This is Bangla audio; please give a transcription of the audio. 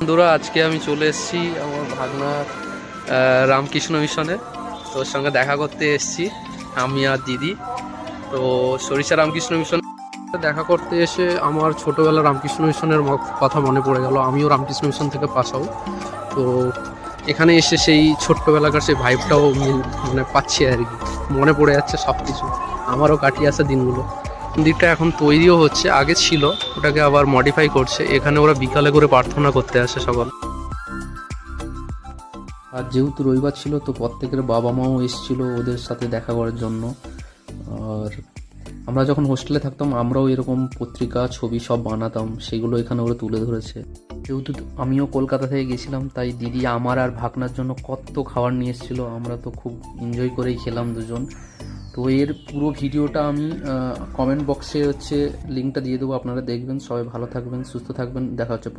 বন্ধুরা, আজকে আমি চলে এসেছি আমার ভাগনা রামকৃষ্ণ মিশনে। তো ওর সঙ্গে দেখা করতে এসেছি আমি আর দিদি। তো সরিষা রামকৃষ্ণ মিশন দেখা করতে এসে আমার ছোটোবেলা রামকৃষ্ণ মিশনের কথা মনে পড়ে গেল। আমিও রামকৃষ্ণ মিশন থেকে পাস আউট। তো এখানে এসে সেই ছোট্টবেলাকার সেই ভাইবটাও মানে পাচ্ছি আর কি। মনে পড়ে যাচ্ছে সব কিছু, আমারও কাটিয়ে আসা দিনগুলো। মন্দিরটা এখন তৈরিও হচ্ছে, আগে ছিল, ওটাকে আবার মডিফাই করছে। এখানে ওরা বিকালে করে প্রার্থনা করতে আসে সকাল। আর যেহেতু রবিবার ছিল, তো প্রত্যেকের বাবা মাও এসেছিলো ওদের সাথে দেখা করার জন্য। আর আমরা যখন হোস্টেলে থাকতাম আমরাও এরকম পত্রিকা ছবি সব বানাতাম, সেগুলো এখানে ওরা তুলে ধরেছে। যেহেতু আমিও কলকাতা থেকে গেছিলাম, তাই দিদি আমার আর ভাগনার জন্য কত খাবার নিয়ে এসেছিলো। আমরা তো খুব এনজয় করেই খেলাম দুজন। তো এর পুরো ভিডিওটা আমি কমেন্ট বক্সে লিঙ্কটা দিয়ে দেবো, আপনারা দেখবেন। সবাই ভালো থাকবেন, সুস্থ থাকবেন, দেখা হচ্ছে পরে।